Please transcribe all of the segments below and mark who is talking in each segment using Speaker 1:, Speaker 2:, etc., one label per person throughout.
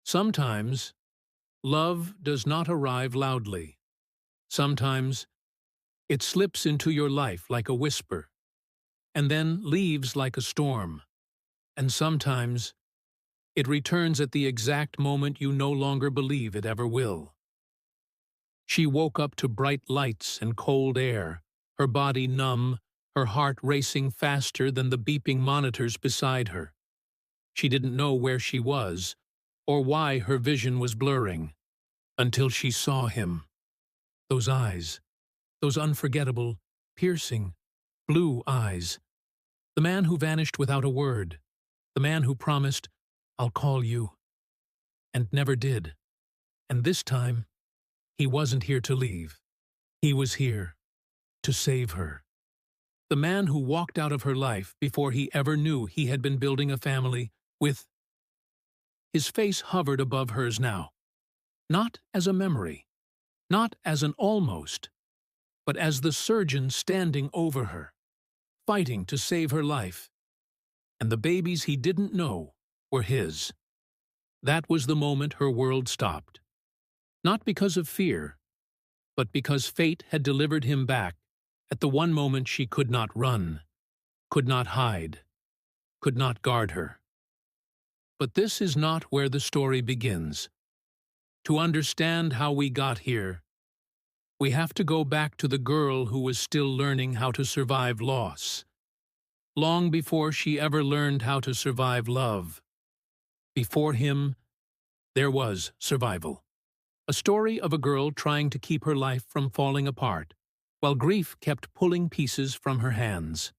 Speaker 1: Sometimes, love does not arrive loudly. Sometimes, it slips into your life like a whisper, and then leaves like a storm. And sometimes, it returns at the exact moment you no longer believe it ever will. She woke up to bright lights and cold air, her body numb, her heart racing faster than the beeping monitors beside her. She didn't know where she was, or why her vision was blurring, until she saw him. Those eyes, those unforgettable, piercing, blue eyes. The man who vanished without a word. The man who promised, "I'll call you," and never did. And this time, he wasn't here to leave. He was here to save her. The man who walked out of her life before he ever knew he had been building a family with. His face hovered above hers now, not as a memory, not as an almost, but as the surgeon standing over her, fighting to save her life. And the babies he didn't know were his. That was the moment her world stopped. Not because of fear, but because fate had delivered him back at the one moment she could not run, could not hide, could not guard her. But this is not where the story begins. To understand how we got here, we have to go back to the girl who was still learning how to survive loss, long before she ever learned how to survive love. Before him, there was survival. A story of a girl trying to keep her life from falling apart, while grief kept pulling pieces from her hands.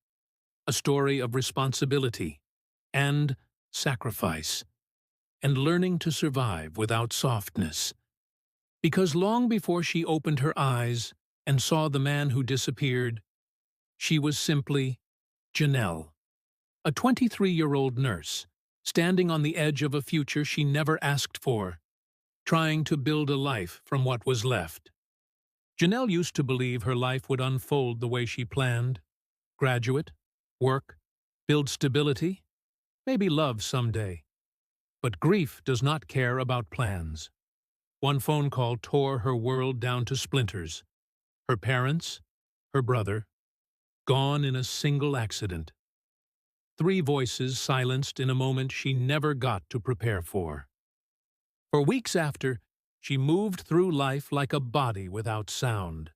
Speaker 1: A story of responsibility and sacrifice, and learning to survive without softness. Because long before she opened her eyes and saw the man who disappeared, she was simply Janelle, a 23-year-old nurse, standing on the edge of a future she never asked for, trying to build a life from what was left. Janelle used to believe her life would unfold the way she planned: graduate, work, build stability, maybe love someday. But grief does not care about plans. One phone call tore her world down to splinters. Her parents, her brother, gone in a single accident. 3 voices silenced in a moment she never got to prepare for. For weeks after, she moved through life like a body without sound,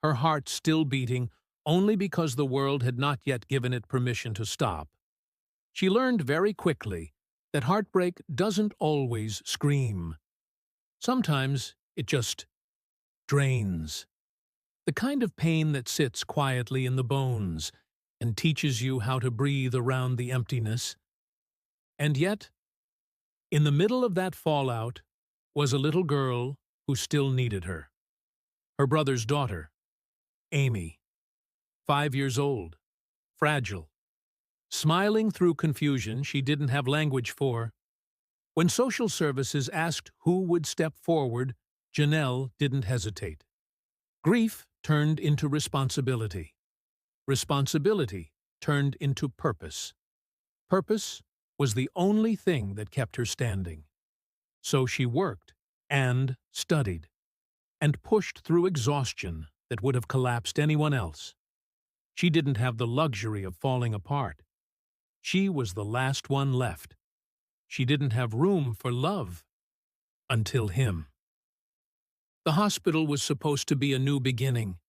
Speaker 1: her heart still beating only because the world had not yet given it permission to stop. She learned very quickly that heartbreak doesn't always scream. Sometimes it just drains. The kind of pain that sits quietly in the bones and teaches you how to breathe around the emptiness. And yet, in the middle of that fallout was a little girl who still needed her. Her brother's daughter, Amy, 5 years old, fragile, smiling through confusion she didn't have language for. When social services asked who would step forward, Janelle didn't hesitate. Grief turned into responsibility. Responsibility turned into purpose. Purpose was the only thing that kept her standing. So she worked and studied and pushed through exhaustion that would have collapsed anyone else. She didn't have the luxury of falling apart. She was the last one left. She didn't have room for love until him. The hospital was supposed to be a new beginning,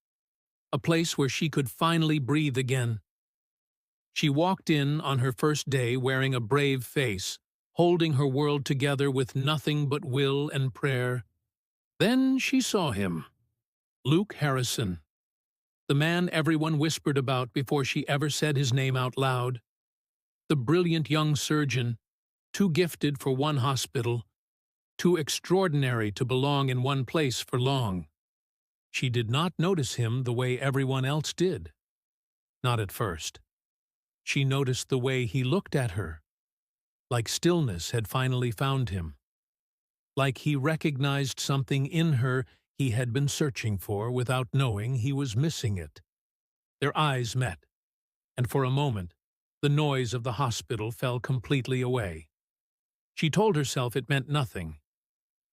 Speaker 1: a place where she could finally breathe again. She walked in on her first day wearing a brave face, holding her world together with nothing but will and prayer. Then she saw him, Luke Harrison, the man everyone whispered about before she ever said his name out loud. The brilliant young surgeon, too gifted for one hospital, too extraordinary to belong in one place for long. She did not notice him the way everyone else did. Not at first. She noticed the way he looked at her, like stillness had finally found him, like he recognized something in her he had been searching for without knowing he was missing it. Their eyes met, and for a moment, the noise of the hospital fell completely away. She told herself it meant nothing.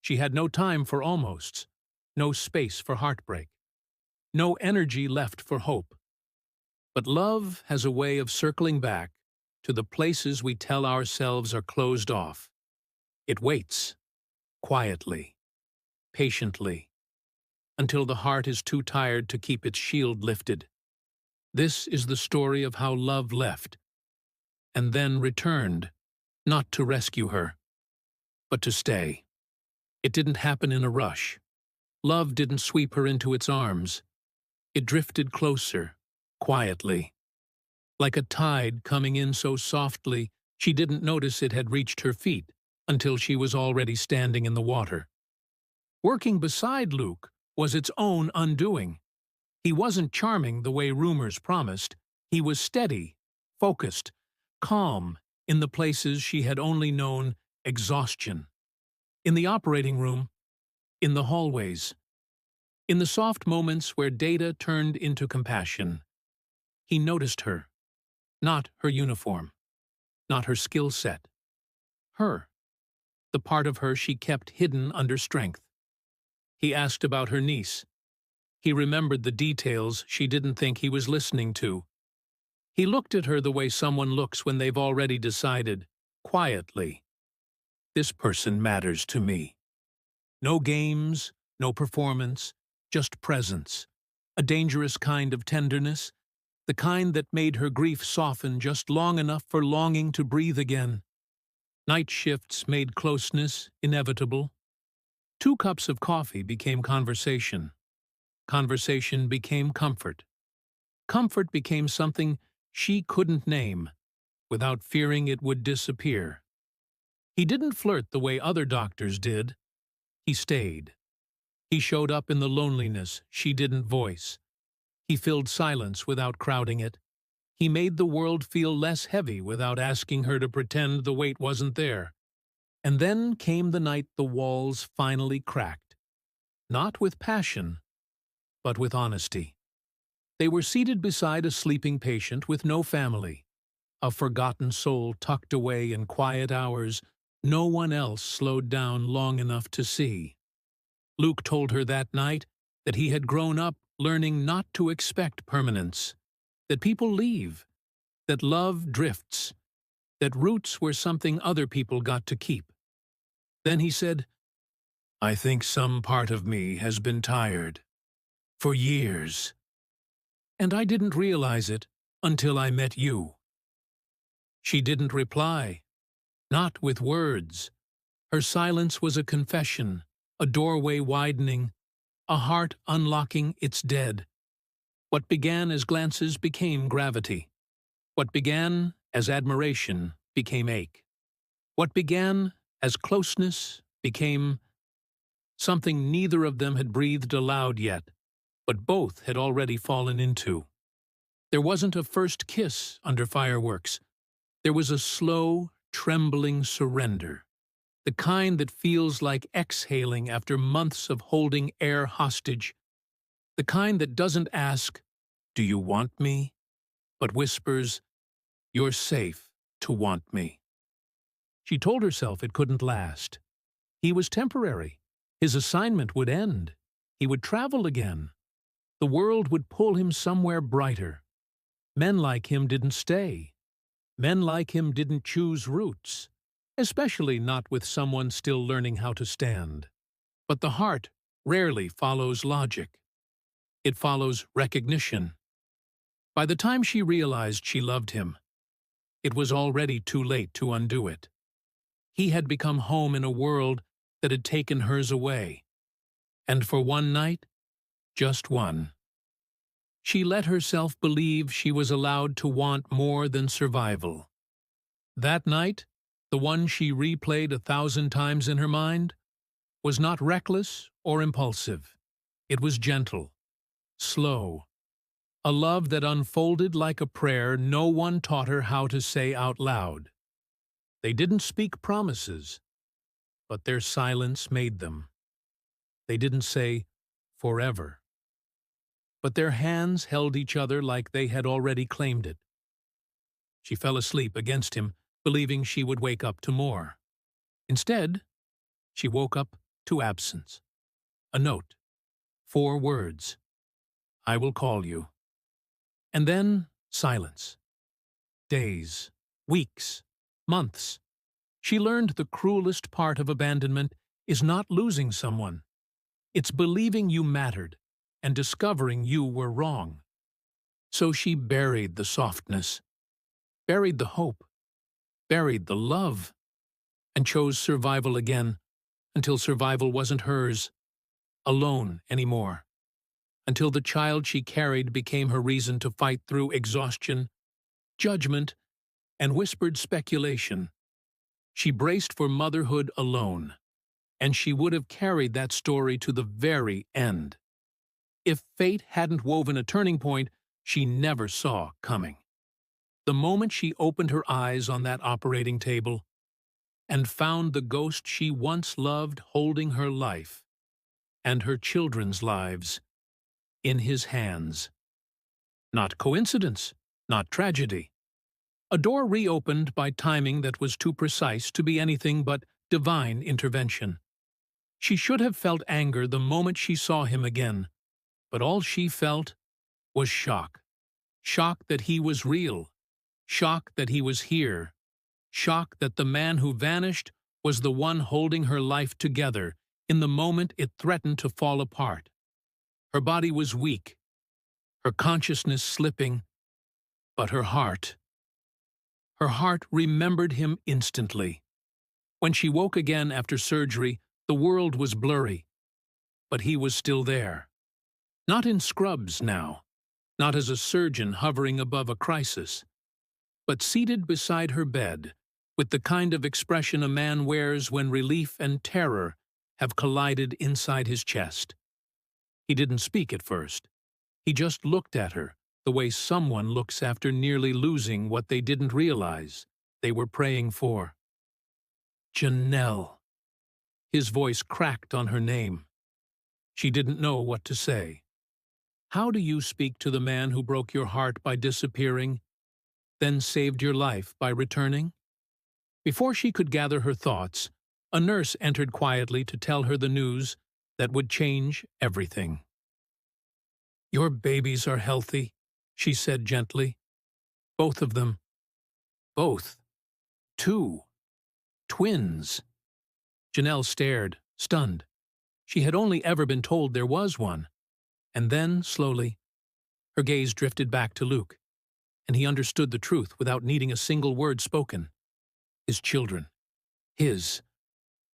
Speaker 1: She had no time for almosts, no space for heartbreak, no energy left for hope. But love has a way of circling back to the places we tell ourselves are closed off. It waits, quietly, patiently, until the heart is too tired to keep its shield lifted. This is the story of how love left, and then returned, not to rescue her, but to stay. It didn't happen in a rush. Love didn't sweep her into its arms. It drifted closer, quietly, like a tide coming in so softly she didn't notice it had reached her feet until she was already standing in the water. Working beside Luke was its own undoing. He wasn't charming the way rumors promised. He was steady, focused, calm in the places she had only known exhaustion. In the operating room, in the hallways, in the soft moments where data turned into compassion. He noticed her, not her uniform, not her skill set. Her, the part of her she kept hidden under strength. He asked about her niece. He remembered the details she didn't think he was listening to. He looked at her the way someone looks when they've already decided, quietly, this person matters to me. No games, no performance, just presence. A dangerous kind of tenderness, the kind that made her grief soften just long enough for longing to breathe again. Night shifts made closeness inevitable. 2 cups of coffee became conversation. Conversation became comfort. Comfort became something she couldn't name, without fearing it would disappear. He didn't flirt the way other doctors did. He stayed. He showed up in the loneliness she didn't voice. He filled silence without crowding it. He made the world feel less heavy without asking her to pretend the weight wasn't there. And then came the night the walls finally cracked. Not with passion, but with honesty. They were seated beside a sleeping patient with no family, a forgotten soul tucked away in quiet hours no one else slowed down long enough to see. Luke told her that night that he had grown up learning not to expect permanence, that people leave, that love drifts, that roots were something other people got to keep. Then he said, I think some part of me has been tired. For years. And I didn't realize it until I met you. She didn't reply, not with words. Her silence was a confession, a doorway widening, a heart unlocking its dead. What began as glances became gravity. What began as admiration became ache. What began as closeness became something neither of them had breathed aloud yet, but both had already fallen into. There wasn't a first kiss under fireworks. There was a slow, trembling surrender, the kind that feels like exhaling after months of holding air hostage, the kind that doesn't ask, do you want me? But whispers, you're safe to want me. She told herself it couldn't last. He was temporary. His assignment would end. He would travel again. The world would pull him somewhere brighter. Men like him didn't stay. Men like him didn't choose routes, especially not with someone still learning how to stand. But the heart rarely follows logic. It follows recognition. By the time she realized she loved him, it was already too late to undo it. He had become home in a world that had taken hers away. And for one night, just one, she let herself believe she was allowed to want more than survival. That night, the one she replayed 1,000 times in her mind, was not reckless or impulsive. It was gentle, slow, a love that unfolded like a prayer no one taught her how to say out loud. They didn't speak promises, but their silence made them. They didn't say, forever. But their hands held each other like they had already claimed it. She fell asleep against him, believing she would wake up to more. Instead, she woke up to absence. A note. 4 words. I will call you. And then silence. Days, weeks, months. She learned the cruelest part of abandonment is not losing someone. It's believing you mattered and discovering you were wrong. So she buried the softness, buried the hope, buried the love, and chose survival again until survival wasn't hers, alone anymore. Until the child she carried became her reason to fight through exhaustion, judgment, and whispered speculation. She braced for motherhood alone, and she would have carried that story to the very end. If fate hadn't woven a turning point she never saw coming. The moment she opened her eyes on that operating table and found the ghost she once loved holding her life and her children's lives in his hands. Not coincidence, not tragedy. A door reopened by timing that was too precise to be anything but divine intervention. She should have felt anger the moment she saw him again, but all she felt was shock. Shock that he was real. Shock that he was here. Shock that the man who vanished was the one holding her life together in the moment it threatened to fall apart. Her body was weak, her consciousness slipping, but her heart remembered him instantly. When she woke again after surgery, the world was blurry, but he was still there. Not in scrubs now, not as a surgeon hovering above a crisis, but seated beside her bed, with the kind of expression a man wears when relief and terror have collided inside his chest. He didn't speak at first. He just looked at her, the way someone looks after nearly losing what they didn't realize they were praying for. Janelle. His voice cracked on her name. She didn't know what to say. How do you speak to the man who broke your heart by disappearing, then saved your life by returning? Before she could gather her thoughts, a nurse entered quietly to tell her the news that would change everything. Your babies are healthy, she said gently. Both of them. Both. 2. Twins. Janelle stared, stunned. She had only ever been told there was one. And then, slowly, her gaze drifted back to Luke, and he understood the truth without needing a single word spoken. His children. His.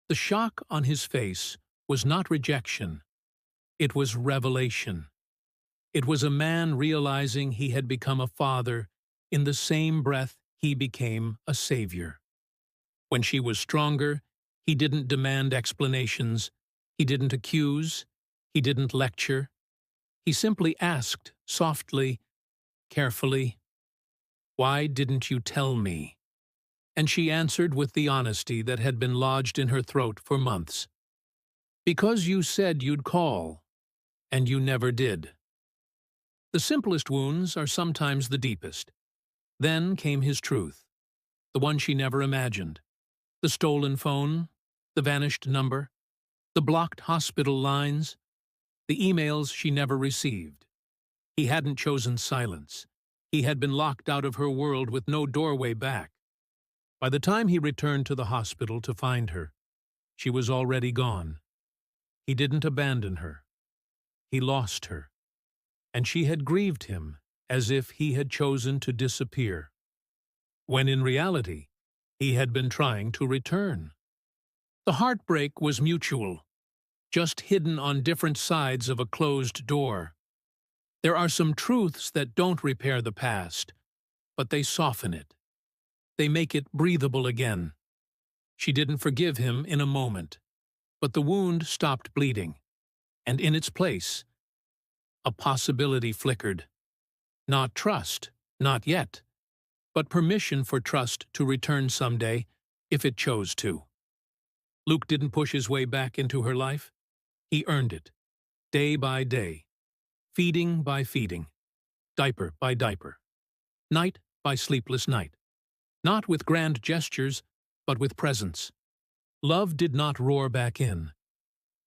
Speaker 1: The shock on his face was not rejection. It was revelation. It was a man realizing he had become a father in the same breath he became a savior. When she was stronger, he didn't demand explanations. He didn't accuse. He didn't lecture. He simply asked, softly, carefully, "Why didn't you tell me?" And she answered with the honesty that had been lodged in her throat for months. "Because you said you'd call, and you never did." The simplest wounds are sometimes the deepest. Then came his truth, the one she never imagined. The stolen phone, the vanished number, the blocked hospital lines, the emails she never received. He hadn't chosen silence. He had been locked out of her world with no doorway back. By the time he returned to the hospital to find her, she was already gone. He didn't abandon her. He lost her. And she had grieved him as if he had chosen to disappear, when in reality, he had been trying to return. The heartbreak was mutual, just hidden on different sides of a closed door. There are some truths that don't repair the past, but they soften it. They make it breathable again. She didn't forgive him in a moment, but the wound stopped bleeding, and in its place, a possibility flickered. Not trust, not yet, but permission for trust to return someday, if it chose to. Luke didn't push his way back into her life. He earned it, day by day, feeding by feeding, diaper by diaper, night by sleepless night. Not with grand gestures, but with presence. Love did not roar back in.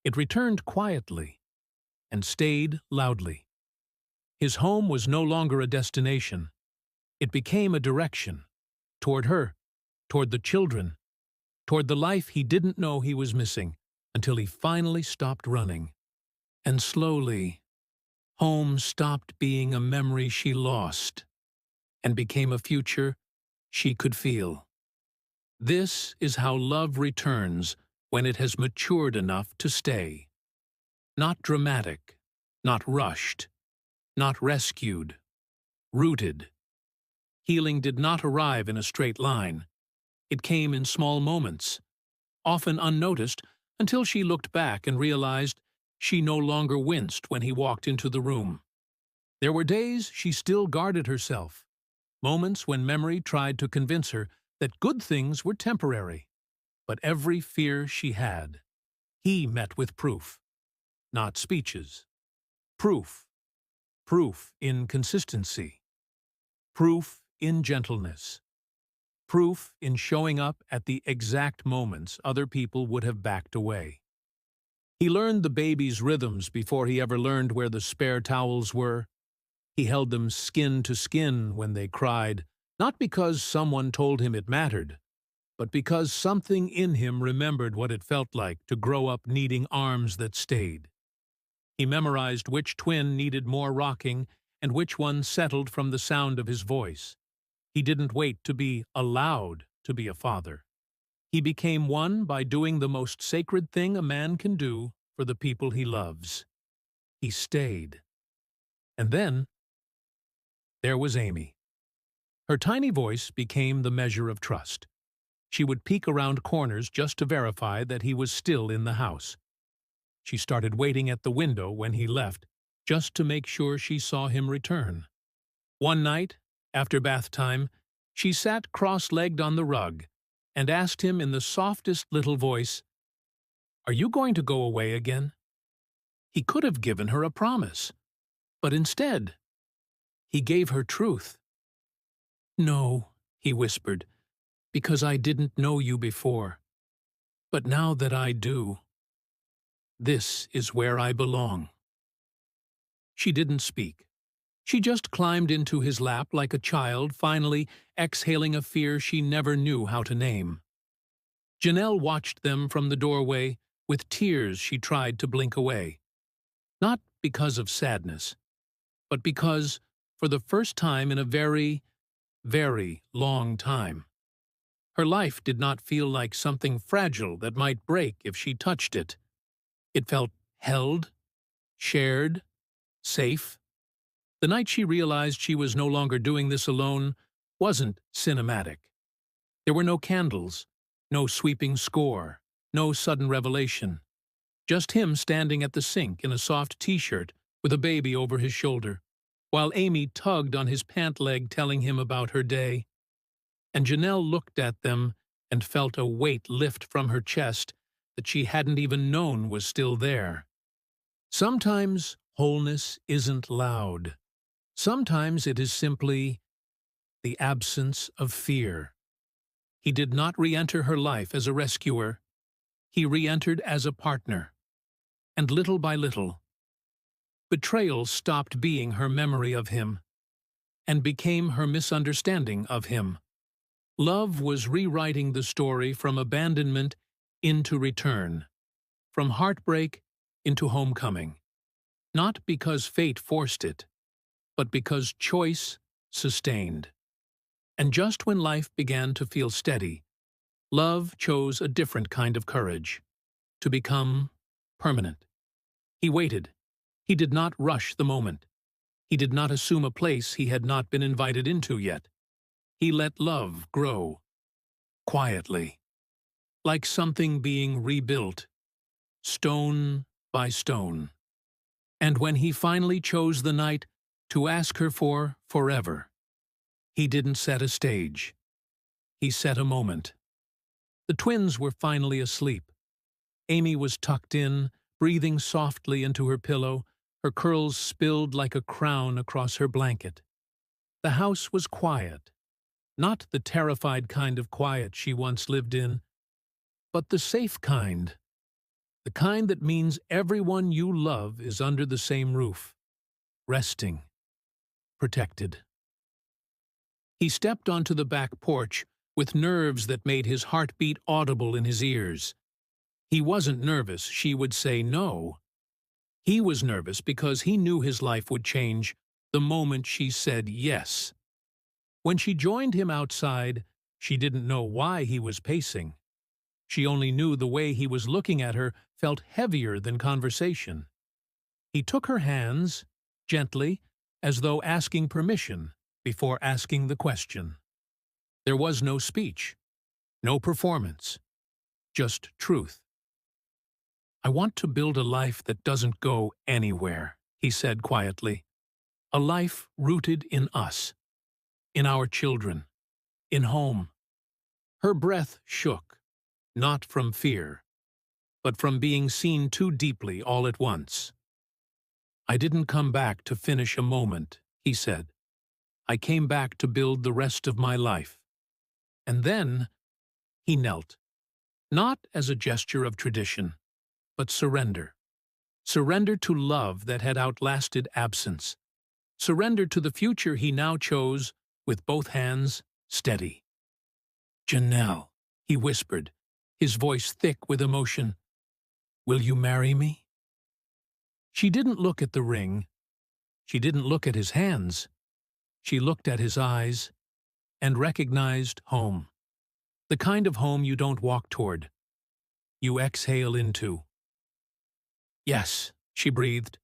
Speaker 1: It returned quietly and stayed loudly. His home was no longer a destination. It became a direction, toward her, toward the children, toward the life he didn't know he was missing until he finally stopped running. And slowly, home stopped being a memory she lost and became a future she could feel. This is how love returns when it has matured enough to stay. Not dramatic, not rushed, not rescued, rooted. Healing did not arrive in a straight line. It came in small moments, often unnoticed, until she looked back and realized she no longer winced when he walked into the room. There were days she still guarded herself, moments when memory tried to convince her that good things were temporary. But every fear she had, he met with proof, not speeches. Proof. Proof in consistency. Proof in gentleness. Proof in showing up at the exact moments other people would have backed away. He learned the baby's rhythms before he ever learned where the spare towels were. He held them skin to skin when they cried, not because someone told him it mattered, but because something in him remembered what it felt like to grow up needing arms that stayed. He memorized which twin needed more rocking and which one settled from the sound of his voice. He didn't wait to be allowed to be a father. He became one by doing the most sacred thing a man can do for the people he loves. He stayed. And then there was Amy. Her tiny voice became the measure of trust. She would peek around corners just to verify that he was still in the house. She started waiting at the window when he left, just to make sure she saw him return. One night, after bath time, she sat cross-legged on the rug and asked him in the softest little voice, "Are you going to go away again?" He could have given her a promise, but instead, he gave her truth. "No," he whispered, "because I didn't know you before. But now that I do, this is where I belong." She didn't speak. She just climbed into his lap like a child, finally exhaling a fear she never knew how to name. Janelle watched them from the doorway with tears she tried to blink away. Not because of sadness, but because, for the first time in a very, very long time, her life did not feel like something fragile that might break if she touched it. It felt held, shared, safe. The night she realized she was no longer doing this alone wasn't cinematic. There were no candles, no sweeping score, no sudden revelation. Just him standing at the sink in a soft t-shirt with a baby over his shoulder, while Amy tugged on his pant leg telling him about her day. And Janelle looked at them and felt a weight lift from her chest that she hadn't even known was still there. Sometimes wholeness isn't loud. Sometimes it is simply the absence of fear. He did not re-enter her life as a rescuer. He re-entered as a partner. And little by little, betrayal stopped being her memory of him and became her misunderstanding of him. Love was rewriting the story from abandonment into return, from heartbreak into homecoming. Not because fate forced it, but because choice sustained. And just when life began to feel steady, love chose a different kind of courage, to become permanent. He waited. He did not rush the moment. He did not assume a place he had not been invited into yet. He let love grow, quietly, like something being rebuilt, stone by stone. And when he finally chose the night to ask her for forever, he didn't set a stage. He set a moment. The twins were finally asleep. Amy was tucked in, breathing softly into her pillow, her curls spilled like a crown across her blanket. The house was quiet, not the terrified kind of quiet she once lived in, but the safe kind. The kind that means everyone you love is under the same roof, resting, protected. He stepped onto the back porch with nerves that made his heartbeat audible in his ears. He wasn't nervous she would say no. He was nervous because he knew his life would change the moment she said yes. When she joined him outside, she didn't know why he was pacing. She only knew the way he was looking at her felt heavier than conversation. He took her hands, gently, as though asking permission before asking the question. There was no speech, no performance, just truth. "I want to build a life that doesn't go anywhere," he said quietly. "A life rooted in us, in our children, in home." Her breath shook, not from fear, but from being seen too deeply all at once. "I didn't come back to finish a moment," he said. "I came back to build the rest of my life." And then he knelt, not as a gesture of tradition, but surrender. Surrender to love that had outlasted absence. Surrender to the future he now chose with both hands steady. "Janelle," he whispered, his voice thick with emotion, "will you marry me?" She didn't look at the ring. She didn't look at his hands. She looked at his eyes and recognized home. The kind of home you don't walk toward. You exhale into. "Yes," she breathed,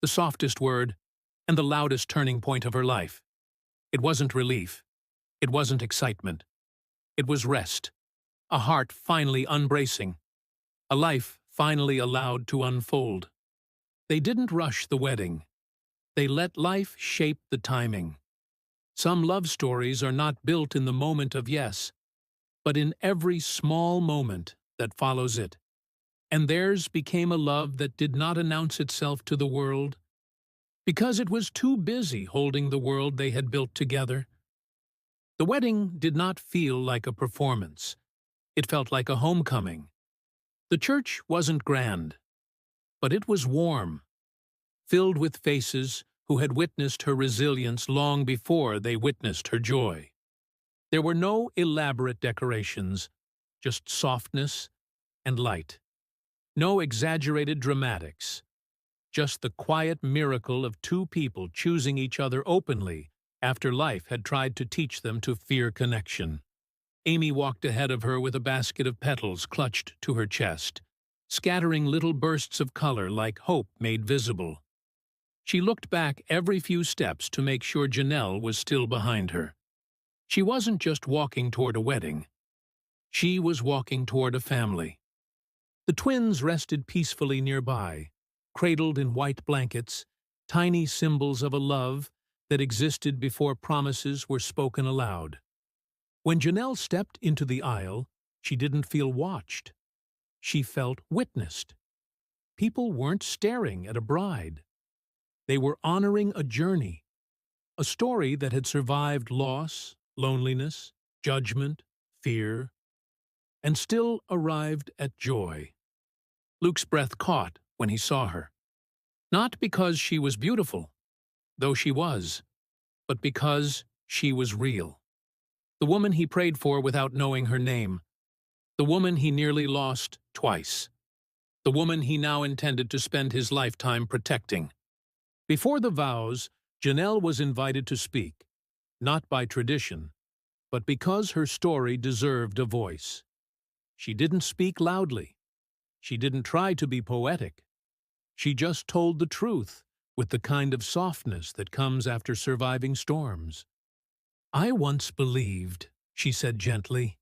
Speaker 1: the softest word and the loudest turning point of her life. It wasn't relief. It wasn't excitement. It was rest, a heart finally unbracing, a life finally allowed to unfold. They didn't rush the wedding. They let life shape the timing. Some love stories are not built in the moment of yes, but in every small moment that follows it. And theirs became a love that did not announce itself to the world, because it was too busy holding the world they had built together. The wedding did not feel like a performance. It felt like a homecoming. The church wasn't grand, but it was warm, filled with faces who had witnessed her resilience long before they witnessed her joy. There were no elaborate decorations, just softness and light. No exaggerated dramatics, just the quiet miracle of two people choosing each other openly after life had tried to teach them to fear connection. Amy walked ahead of her with a basket of petals clutched to her chest, scattering little bursts of color like hope made visible. She looked back every few steps to make sure Janelle was still behind her. She wasn't just walking toward a wedding. She was walking toward a family. The twins rested peacefully nearby, cradled in white blankets, tiny symbols of a love that existed before promises were spoken aloud. When Janelle stepped into the aisle, she didn't feel watched. She felt witnessed. People weren't staring at a bride. They were honoring a journey, a story that had survived loss, loneliness, judgment, fear, and still arrived at joy. Luke's breath caught when he saw her. Not because she was beautiful, though she was, but because she was real. The woman he prayed for without knowing her name. The woman he nearly lost twice. The woman he now intended to spend his lifetime protecting. Before the vows, Janelle was invited to speak, not by tradition, but because her story deserved a voice. She didn't speak loudly. She didn't try to be poetic. She just told the truth with the kind of softness that comes after surviving storms. "I once believed," she said gently,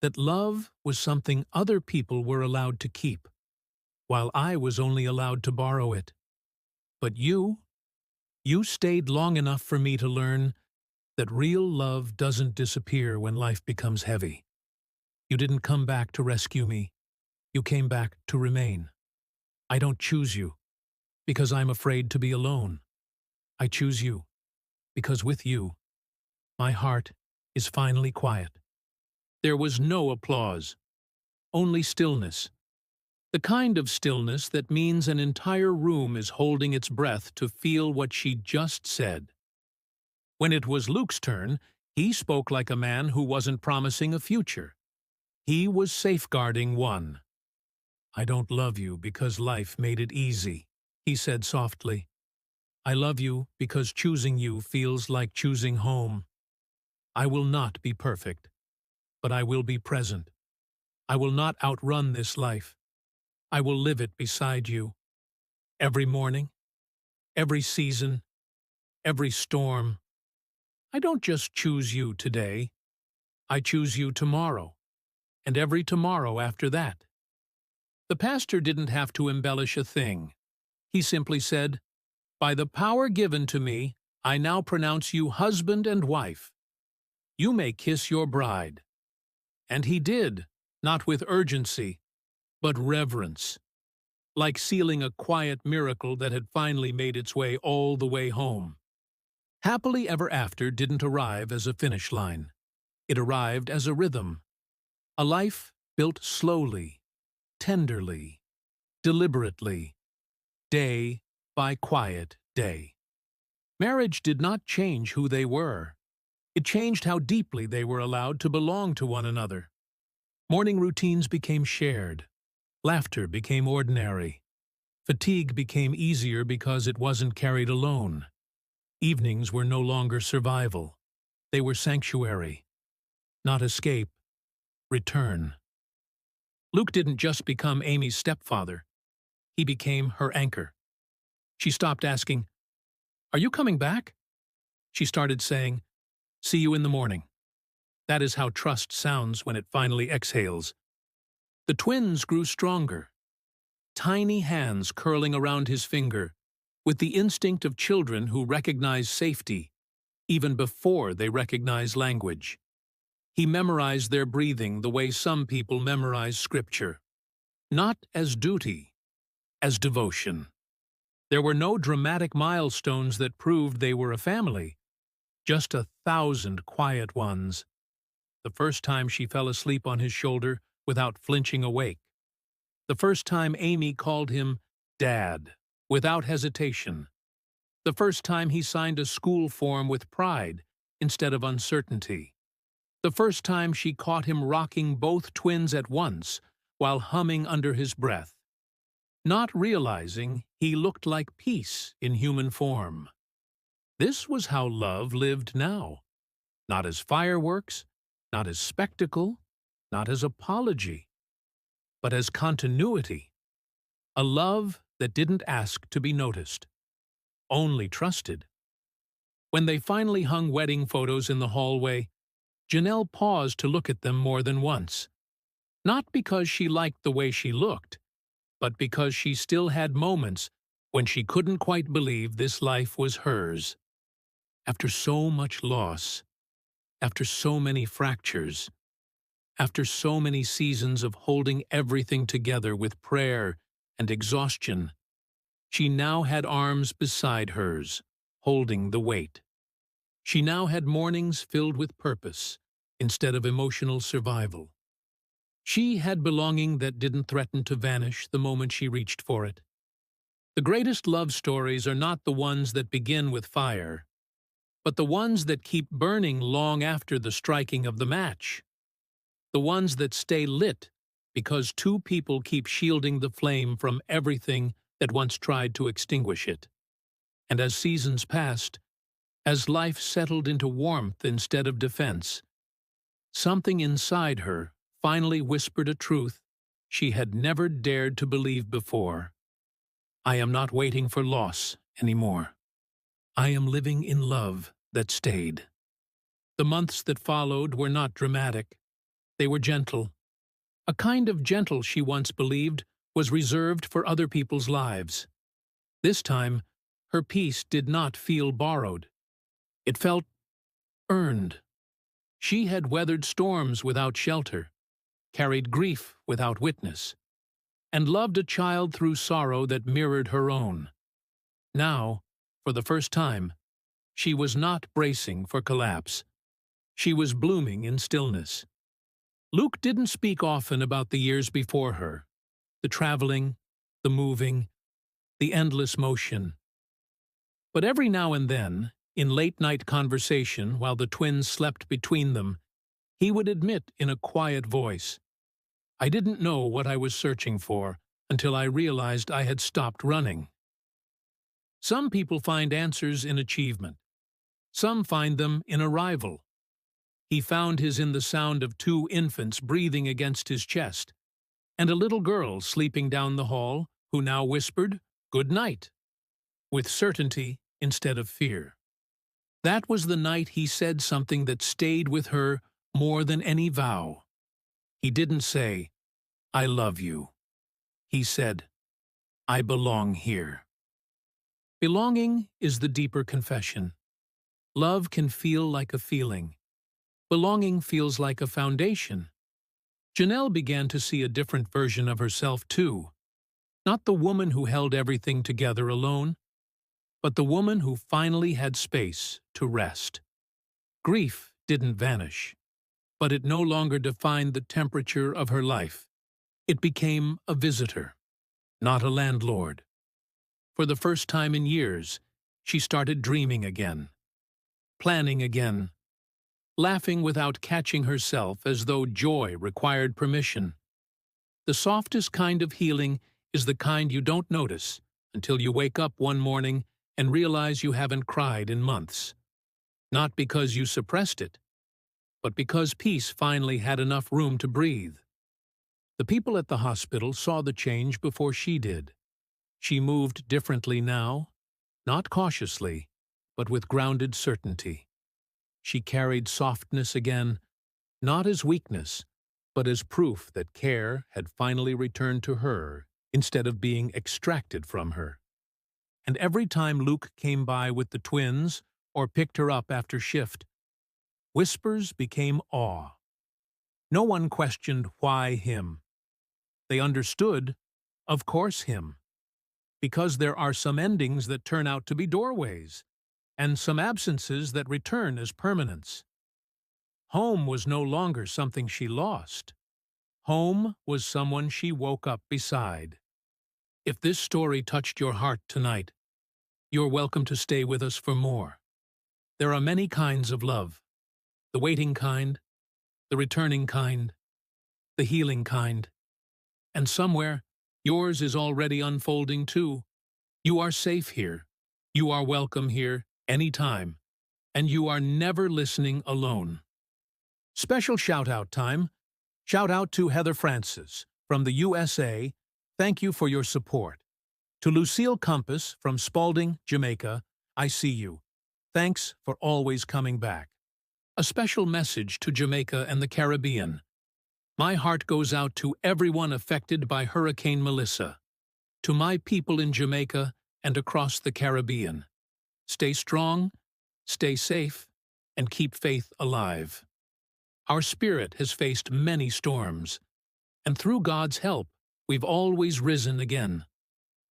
Speaker 1: "that love was something other people were allowed to keep, while I was only allowed to borrow it. But you stayed long enough for me to learn that real love doesn't disappear when life becomes heavy. You didn't come back to rescue me. You came back to remain. I don't choose you because I'm afraid to be alone. I choose you because with you, my heart is finally quiet." There was no applause, only stillness. The kind of stillness that means an entire room is holding its breath to feel what she just said. When it was Luke's turn, he spoke like a man who wasn't promising a future. He was safeguarding one. "I don't love you because life made it easy," he said softly. "I love you because choosing you feels like choosing home. I will not be perfect, but I will be present. I will not outrun this life. I will live it beside you. Every morning, every season, every storm. I don't just choose you today. I choose you tomorrow, and every tomorrow after that." The pastor didn't have to embellish a thing. He simply said, "By the power given to me, I now pronounce you husband and wife. You may kiss your bride." And he did, not with urgency, but reverence, like sealing a quiet miracle that had finally made its way all the way home. Happily Ever After didn't arrive as a finish line. It arrived as a rhythm, a life built slowly, tenderly, deliberately, day by quiet day. Marriage did not change who they were. It changed how deeply they were allowed to belong to one another. Morning routines became shared. Laughter became ordinary. Fatigue became easier because it wasn't carried alone. Evenings were no longer survival. They were sanctuary. Not escape, return. Luke didn't just become Amy's stepfather. He became her anchor. She stopped asking, "Are you coming back?" She started saying, "See you in the morning." That is how trust sounds when it finally exhales. The twins grew stronger. Tiny hands curling around his finger, with the instinct of children who recognize safety, even before they recognize language. He memorized their breathing the way some people memorize scripture. Not as duty, as devotion. There were no dramatic milestones that proved they were a family, just 1,000 quiet ones. The first time she fell asleep on his shoulder without flinching awake. The first time Amy called him Dad, without hesitation. The first time he signed a school form with pride instead of uncertainty. The first time she caught him rocking both twins at once while humming under his breath, not realizing he looked like peace in human form. This was how love lived now. Not as fireworks, not as spectacle, not as apology, but as continuity. A love that didn't ask to be noticed, only trusted. When they finally hung wedding photos in the hallway, Janelle paused to look at them more than once. Not because she liked the way she looked, but because she still had moments when she couldn't quite believe this life was hers. After so much loss, after so many fractures, after so many seasons of holding everything together with prayer and exhaustion, she now had arms beside hers, holding the weight. She now had mornings filled with purpose instead of emotional survival. She had belonging that didn't threaten to vanish the moment she reached for it. The greatest love stories are not the ones that begin with fire, but the ones that keep burning long after the striking of the match. The ones that stay lit because two people keep shielding the flame from everything that once tried to extinguish it. And as seasons passed, as life settled into warmth instead of defense, something inside her finally whispered a truth she had never dared to believe before. I am not waiting for loss anymore. I am living in love that stayed. The months that followed were not dramatic. They were gentle. A kind of gentle she once believed was reserved for other people's lives. This time, her peace did not feel borrowed. It felt earned. She had weathered storms without shelter, carried grief without witness, and loved a child through sorrow that mirrored her own. Now, for the first time, she was not bracing for collapse. She was blooming in stillness. Luke didn't speak often about the years before her, the traveling, the moving, the endless motion. But every now and then, in late-night conversation while the twins slept between them, he would admit in a quiet voice, "I didn't know what I was searching for until I realized I had stopped running." Some people find answers in achievement. Some find them in arrival. He found his in the sound of two infants breathing against his chest, and a little girl sleeping down the hall who now whispered, "Good night," with certainty instead of fear. That was the night he said something that stayed with her more than any vow. He didn't say, "I love you." He said, "I belong here." Belonging is the deeper confession. Love can feel like a feeling. Belonging feels like a foundation. Janelle began to see a different version of herself too. Not the woman who held everything together alone, but the woman who finally had space to rest. Grief didn't vanish, but it no longer defined the temperature of her life. It became a visitor, not a landlord. For the first time in years, she started dreaming again, planning again, laughing without catching herself as though joy required permission. The softest kind of healing is the kind you don't notice until you wake up one morning and realize you haven't cried in months. Not because you suppressed it, but because peace finally had enough room to breathe. The people at the hospital saw the change before she did. She moved differently now, not cautiously, but with grounded certainty. She carried softness again, not as weakness, but as proof that care had finally returned to her instead of being extracted from her. And every time Luke came by with the twins or picked her up after shift, whispers became awe. No one questioned why him. They understood, of course him. Because there are some endings that turn out to be doorways, and some absences that return as permanence. Home was no longer something she lost. Home was someone she woke up beside. If this story touched your heart tonight, you're welcome to stay with us for more. There are many kinds of love. The waiting kind, the returning kind, the healing kind. And somewhere, yours is already unfolding too. You are safe here. You are welcome here, anytime. And you are never listening alone. Special shout-out time. Shout out to Heather Francis from the USA. Thank you for your support. To Lucille Compass from Spalding, Jamaica. I see you. Thanks for always coming back. A special message to Jamaica and the Caribbean. My heart goes out to everyone affected by Hurricane Melissa. To my people in Jamaica and across the Caribbean. Stay strong, stay safe, and keep faith alive. Our spirit has faced many storms, and through God's help, we've always risen again.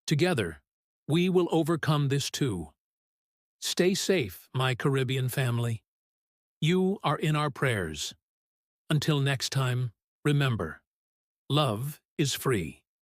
Speaker 1: Together, we will overcome this too. Stay safe, my Caribbean family. You are in our prayers. Until next time, remember, love is free.